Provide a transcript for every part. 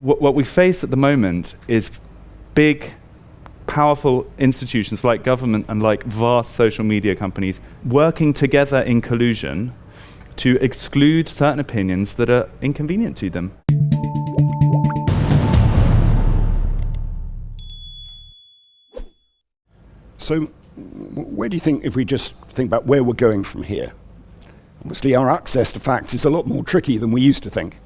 What we face at the moment is big, powerful institutions like government and like vast social media companies working together in collusion to exclude certain opinions that are inconvenient to them. So where do you think, if we just think about where we're going from here? Obviously our access to facts is a lot more tricky than we used to think.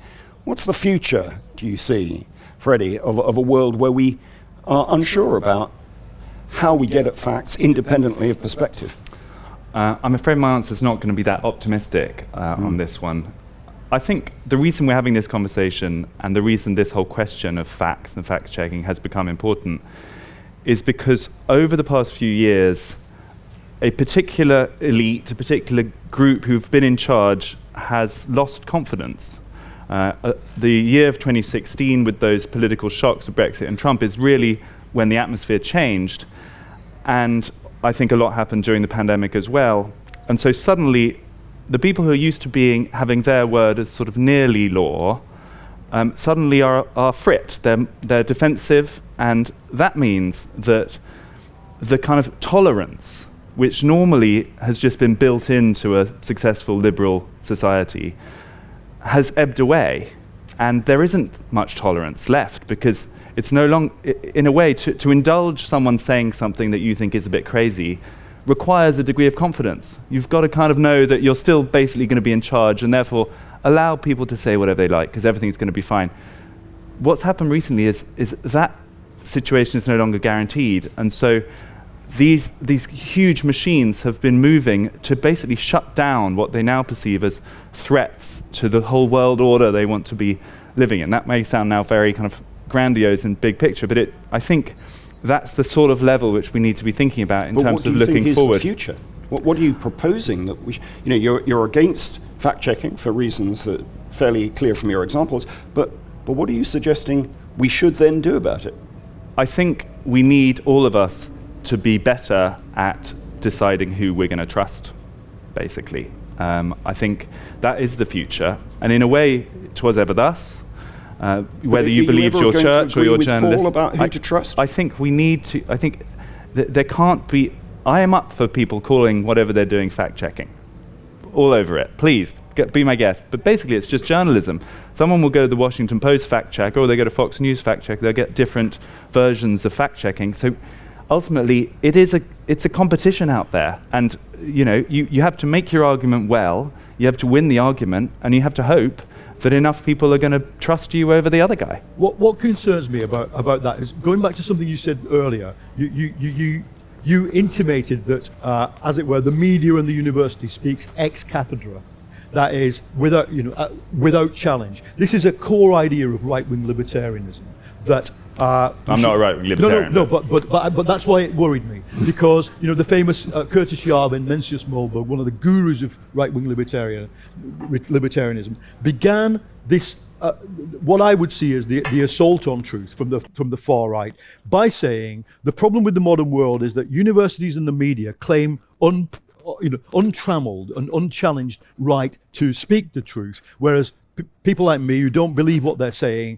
What's the future, do you see, Freddie, of a world where we are unsure about how we get at facts independently of perspective? I'm afraid my answer is not going to be that optimistic on this one. I think the reason we're having this conversation and the reason this whole question of facts and fact-checking has become important is because over the past few years, a particular elite, a particular group who've been in charge has lost confidence. The year of 2016 with those political shocks of Brexit and Trump is really when the atmosphere changed, and I think a lot happened during the pandemic as well. And so suddenly the people who are used to having their word as sort of nearly law suddenly are frit, they're defensive, and that means that the kind of tolerance which normally has just been built into a successful liberal society has ebbed away, and there isn't much tolerance left because it's no longer, in a way, to indulge someone saying something that you think is a bit crazy requires a degree of confidence. You've got to kind of know that you're still basically going to be in charge and therefore allow people to say whatever they like because everything's going to be fine. What's happened recently is that situation is no longer guaranteed, and so these huge machines have been moving to basically shut down what they now perceive as threats to the whole world order they want to be living in. That may sound now very kind of grandiose and big picture, but I think that's the sort of level which we need to be thinking about in terms of looking forward. What do you think is the future? What are you proposing that we you're against fact-checking for reasons that are fairly clear from your examples, but what are you suggesting we should then do about it? I think we need all of us to be better at deciding who we're going to trust, basically. I think that is the future. And in a way, 'twas ever thus. Whether you believe your church or your journalist. Paul about who to trust? I think we need to, I think there can't be, I am up for people calling whatever they're doing fact-checking. All over it. Please, be my guest. But basically, it's just journalism. Someone will go to the Washington Post fact-check, or they go to Fox News fact-check. They'll get different versions of fact-checking. So ultimately, it's a competition out there. And you have to make your argument well, you have to win the argument, and you have to hope that enough people are going to trust you over the other guy. What concerns me about that is, going back to something you said earlier, you intimated that, as it were, the media and the university speaks ex cathedra. That is, without challenge. This is a core idea of right-wing libertarianism. That I'm not a right-wing libertarian. No, but that's why it worried me, because the famous Curtis Yarvin and Mencius Mollberg, one of the gurus of right-wing libertarianism, began this. What I would see as the assault on truth from the far right by saying the problem with the modern world is that universities and the media claim untrammeled and unchallenged right to speak the truth, whereas people like me who don't believe what they're saying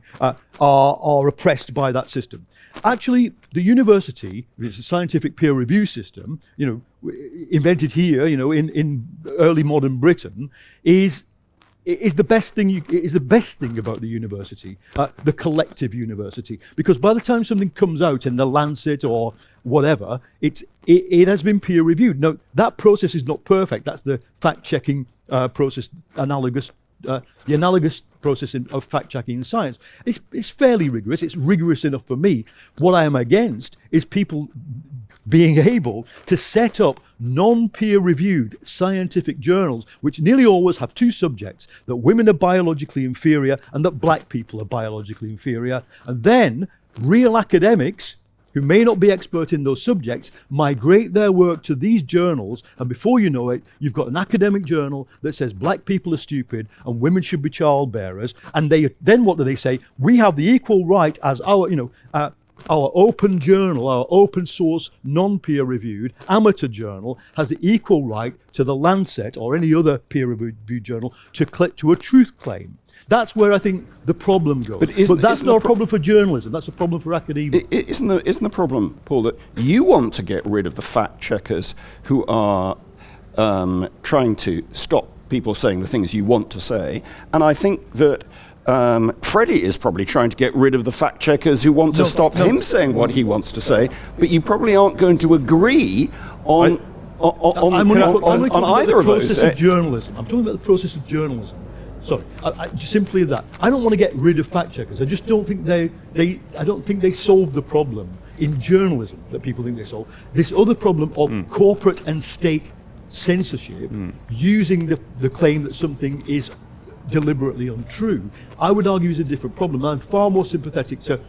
are oppressed by that system. Actually, the university, it's a scientific peer review system, invented here, in early modern Britain, is the best thing about the university, the collective university, because by the time something comes out in the Lancet or whatever, it has been peer reviewed. Now, that process is not perfect. That's the fact-checking process, the analogous process of fact-checking in science. It's fairly rigorous. It's rigorous enough for me. What I am against is people being able to set up non-peer-reviewed scientific journals, which nearly always have two subjects, that women are biologically inferior and that black people are biologically inferior, and then real academics who may not be expert in those subjects migrate their work to these journals, and before you know it, you've got an academic journal that says black people are stupid and women should be child bearers, and then what do they say? We have the equal right as our, our open journal, our open source, non-peer reviewed amateur journal has the equal right to the Lancet or any other peer reviewed journal to a truth claim. That's where I think the problem goes. But that's not a problem for journalism, that's a problem for academia. Isn't the problem, Paul, that you want to get rid of the fact checkers who are trying to stop people saying the things you want to say, and I think that Freddie is probably trying to get rid of the fact checkers who want to stop him saying what he wants to say, but you probably aren't going to agree on either of those. Of journalism. I'm talking about the process of journalism. Sorry, just simply that. I don't want to get rid of fact checkers. I just don't think I don't think they solve the problem in journalism that people think they solve. This other problem of corporate and state censorship using the claim that something is deliberately untrue, I would argue is a different problem. I'm far more sympathetic to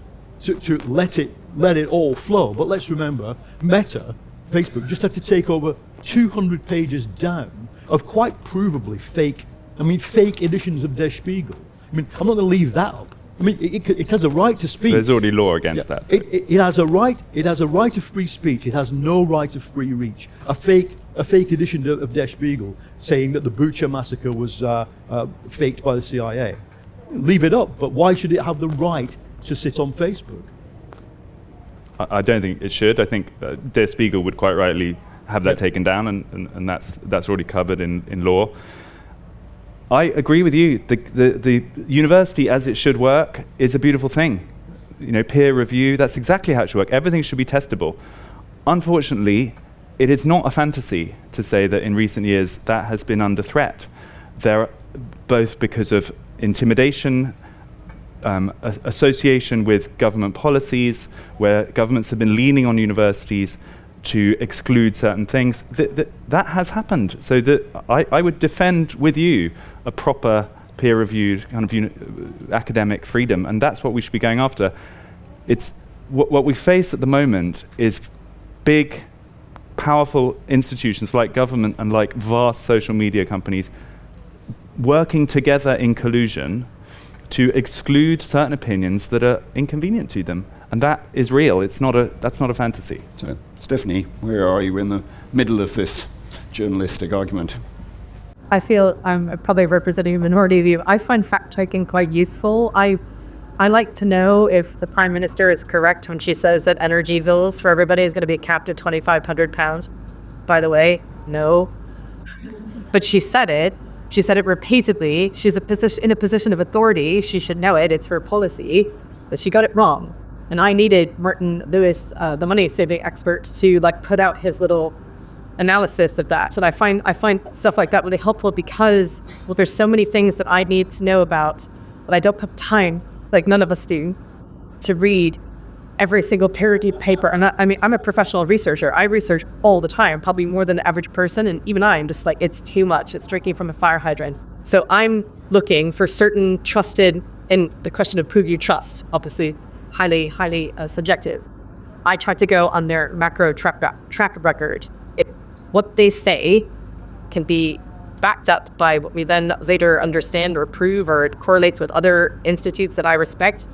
let it all flow. But let's remember, Meta, Facebook, just had to take over 200 pages down of quite provably fake editions of Der Spiegel. I mean, I'm not going to leave that up. I mean, it has a right to speak. There's already law against that. It has a right. It has a right of free speech. It has no right of free reach. A fake edition of Der Spiegel saying that the Bucha massacre was faked by the CIA. Leave it up. But why should it have the right to sit on Facebook? I don't think it should. I think Der Spiegel would quite rightly have that taken down, and that's already covered in law. I agree with you. The university as it should work is a beautiful thing. Peer review, that's exactly how it should work. Everything should be testable. Unfortunately, it is not a fantasy to say that in recent years that has been under threat. Both because of intimidation, association with government policies, where governments have been leaning on universities to exclude certain things. That has happened. So I would defend with you a proper peer-reviewed kind of academic freedom, and that's what we should be going after. It's what we face at the moment is big, powerful institutions like government and like vast social media companies working together in collusion to exclude certain opinions that are inconvenient to them. And that is real. That's not a fantasy. So, Stephanie, where are you in the middle of this journalistic argument? I feel I'm probably representing a minority view. I find fact-checking quite useful. I like to know if the Prime Minister is correct when she says that energy bills for everybody is going to be capped at £2,500. By the way, no. But she said it. She said it repeatedly. She's in a position of authority. She should know it. It's her policy. But she got it wrong. And I needed Martin Lewis, the money-saving expert, to put out his little analysis of that. And I find stuff like that really helpful because, there's so many things that I need to know about, but I don't have time, like none of us do, to read every single peer-reviewed paper. And I'm a professional researcher. I research all the time, probably more than the average person. And even I'm just it's too much. It's drinking from a fire hydrant. So I'm looking for certain trusted, and the question of who you trust, obviously, highly, highly subjective. I try to go on their macro track record. What they say can be backed up by what we then later understand or prove, or it correlates with other institutes that I respect.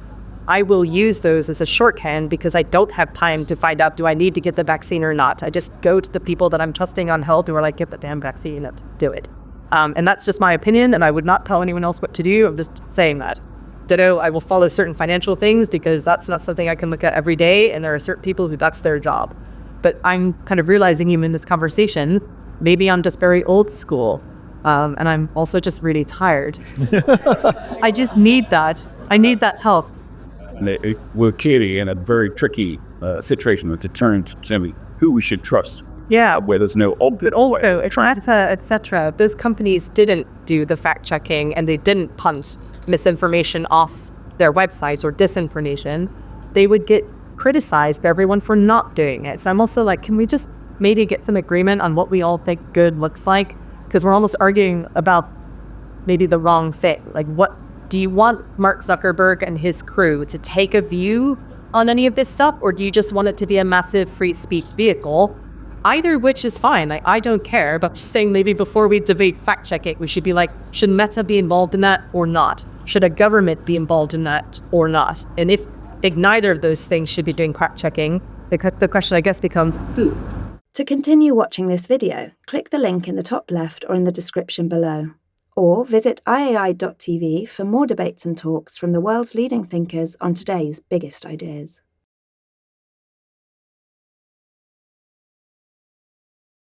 I will use those as a shorthand because I don't have time to find out, do I need to get the vaccine or not? I just go to the people that I'm trusting on health who are get the damn vaccine and do it. And that's just my opinion, and I would not tell anyone else what to do. I'm just saying that. Ditto, I will follow certain financial things because that's not something I can look at every day, and there are certain people who that's their job. But I'm kind of realizing even in this conversation, maybe I'm just very old school, and I'm also just really tired. I just need that. I need that help. We're clearly in a very tricky situation with deterrence, who we should trust. Yeah. Where there's no obvious also, etc. Those companies didn't do the fact checking, and they didn't punt misinformation off their websites or disinformation. They would get criticized by everyone for not doing it. So I'm also can we just maybe get some agreement on what we all think good looks like? Because we're almost arguing about maybe the wrong thing. What do you want Mark Zuckerberg and his crew to take a view on any of this stuff, or do you just want it to be a massive free speech vehicle? Either which is fine. I don't care, but just saying maybe before we debate fact checking, we should be should Meta be involved in that or not? Should a government be involved in that or not? And if neither of those things should be doing fact checking. The question, I guess, becomes who? To continue watching this video, click the link in the top left or in the description below. Or visit iai.tv for more debates and talks from the world's leading thinkers on today's biggest ideas.